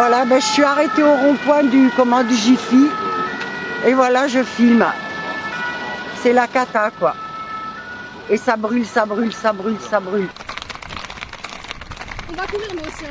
voilà, je suis arrêtée au rond-point du Jiffy. Et voilà, je filme. C'est la cata, quoi. Et ça brûle, ça brûle, ça brûle, ça brûle. On va courir, nous aussi.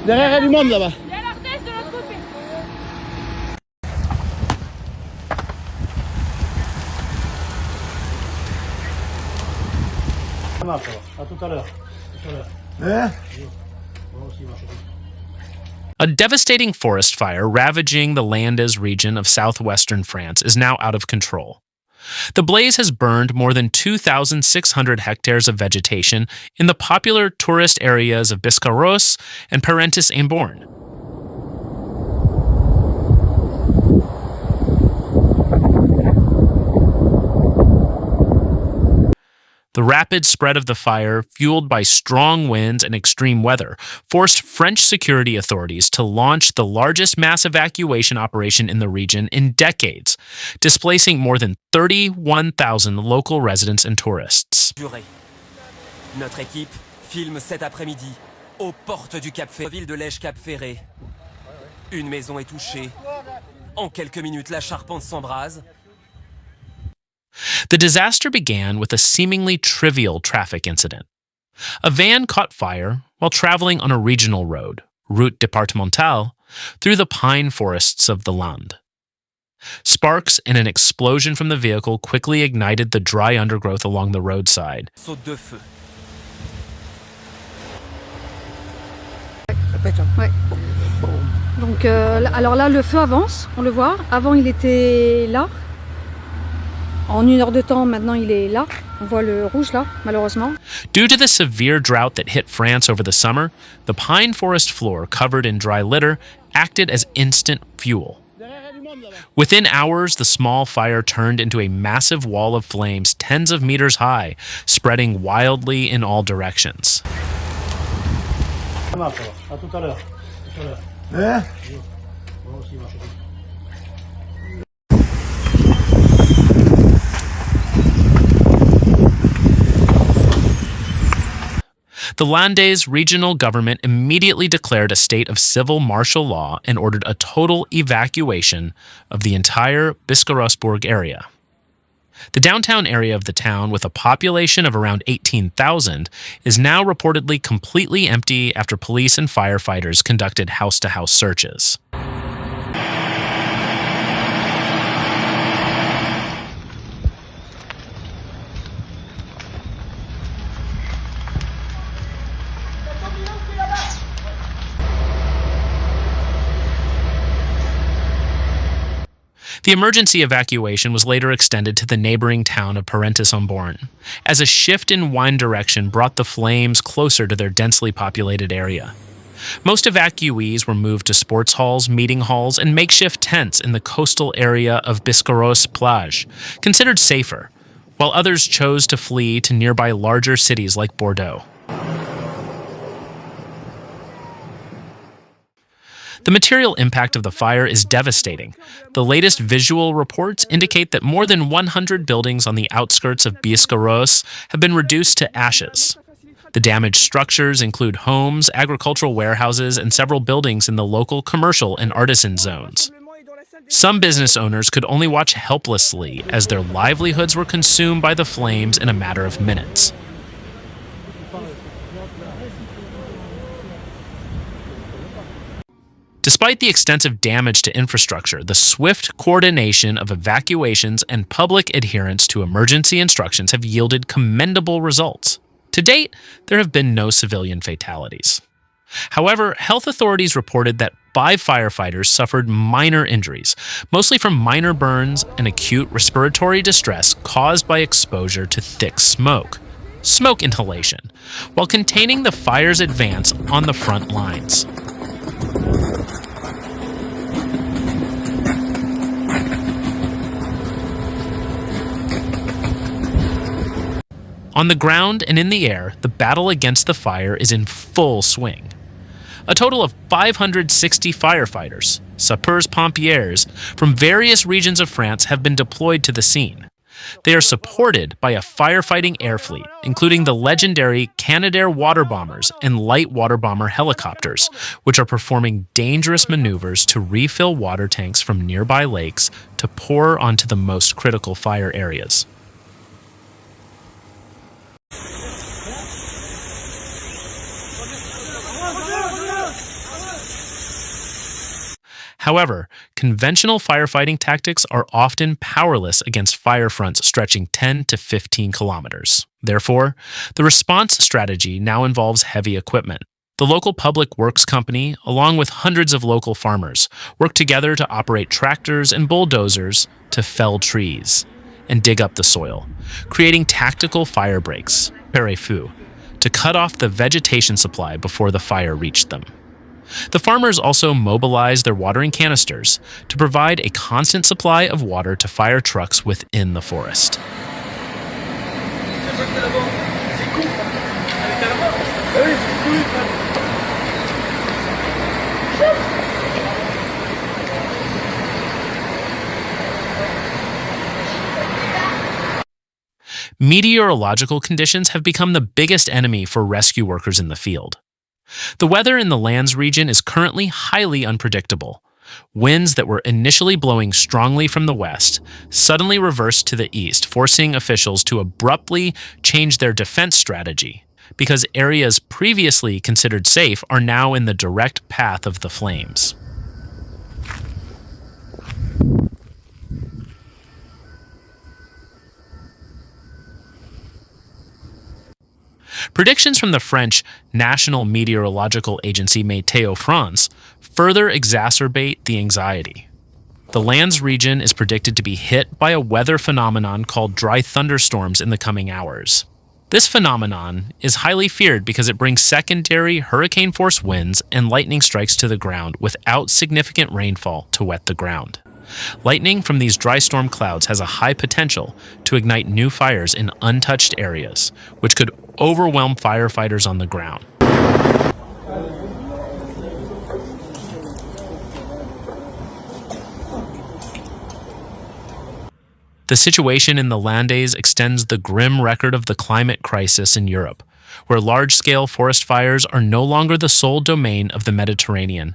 Derrière, il y a du monde là-bas. Il y a l'artiste de l'autre côté. Ça marche, à tout à l'heure. A devastating forest fire ravaging the Landes region of southwestern France is now out of control. The blaze has burned more than 2,600 hectares of vegetation in the popular tourist areas of Biscarrosse and Parentis-en-Born. The rapid spread of the fire, fueled by strong winds and extreme weather, forced French security authorities to launch the largest mass evacuation operation in the region in decades, displacing more than 31,000 local residents and tourists. Notre équipe filme cet après-midi aux portes du Cap Ferré, ville de Lège-Cap Ferré. Une maison est touchée. En quelques minutes, la charpente s'embrase. The disaster began with a seemingly trivial traffic incident. A van caught fire while traveling on a regional road, route departmental, through the pine forests of the Landes. Sparks and an explosion from the vehicle quickly ignited the dry undergrowth along the roadside. Saute de feu. Ouais. Donc, alors là, le feu avance, on le voit. Avant, il était là. En 1 heure de temps, maintenant, il est là. On voit le rouge là, malheureusement. Due to the severe drought that hit France over the summer, the pine forest floor covered in dry litter acted as instant fuel. Within hours, the small fire turned into a massive wall of flames tens of meters high, spreading wildly in all directions. Ça marche, à tout à l'heure. The Landes regional government immediately declared a state of civil martial law and ordered a total evacuation of the entire Biscarrosse-Bourg area. The downtown area of the town, with a population of around 18,000, is now reportedly completely empty after police and firefighters conducted house-to-house searches. The emergency evacuation was later extended to the neighboring town of Parentis-en-Born, as a shift in wind direction brought the flames closer to their densely populated area. Most evacuees were moved to sports halls, meeting halls, and makeshift tents in the coastal area of Biscarrosse-Plage, considered safer, while others chose to flee to nearby larger cities like Bordeaux. The material impact of the fire is devastating. The latest visual reports indicate that more than 100 buildings on the outskirts of Biscarrosse have been reduced to ashes. The damaged structures include homes, agricultural warehouses, and several buildings in the local commercial and artisan zones. Some business owners could only watch helplessly as their livelihoods were consumed by the flames in a matter of minutes. Despite the extensive damage to infrastructure, the swift coordination of evacuations and public adherence to emergency instructions have yielded commendable results. To date, there have been no civilian fatalities. However, health authorities reported that 5 firefighters suffered minor injuries, mostly from minor burns and acute respiratory distress caused by exposure to thick smoke inhalation, while containing the fire's advance on the front lines. On the ground and in the air, the battle against the fire is in full swing. A total of 560 firefighters, sapeurs-pompiers, from various regions of France have been deployed to the scene. They are supported by a firefighting air fleet, including the legendary Canadair water bombers and light water bomber helicopters, which are performing dangerous maneuvers to refill water tanks from nearby lakes to pour onto the most critical fire areas. However, conventional firefighting tactics are often powerless against fire fronts stretching 10 to 15 kilometers. Therefore, the response strategy now involves heavy equipment. The local public works company, along with hundreds of local farmers, work together to operate tractors and bulldozers to fell trees and dig up the soil, creating tactical fire breaks, pare-feu, to cut off the vegetation supply before the fire reached them. The farmers also mobilize their watering canisters to provide a constant supply of water to fire trucks within the forest. Meteorological conditions have become the biggest enemy for rescue workers in the field. The weather in the Landes region is currently highly unpredictable. Winds that were initially blowing strongly from the west suddenly reversed to the east, forcing officials to abruptly change their defense strategy because areas previously considered safe are now in the direct path of the flames. Predictions from the French National Meteorological Agency Météo France further exacerbate the anxiety. The Landes region is predicted to be hit by a weather phenomenon called dry thunderstorms in the coming hours. This phenomenon is highly feared because it brings secondary hurricane-force winds and lightning strikes to the ground without significant rainfall to wet the ground. Lightning from these dry storm clouds has a high potential to ignite new fires in untouched areas, which could overwhelm firefighters on the ground. The situation in the Landes extends the grim record of the climate crisis in Europe, where large-scale forest fires are no longer the sole domain of the Mediterranean,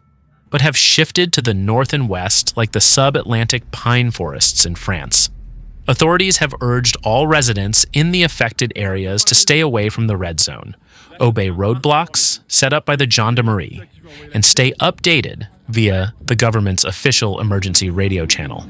but have shifted to the north and west like the sub-Atlantic pine forests in France. Authorities have urged all residents in the affected areas to stay away from the red zone, obey roadblocks set up by the gendarmerie, and stay updated via the government's official emergency radio channel.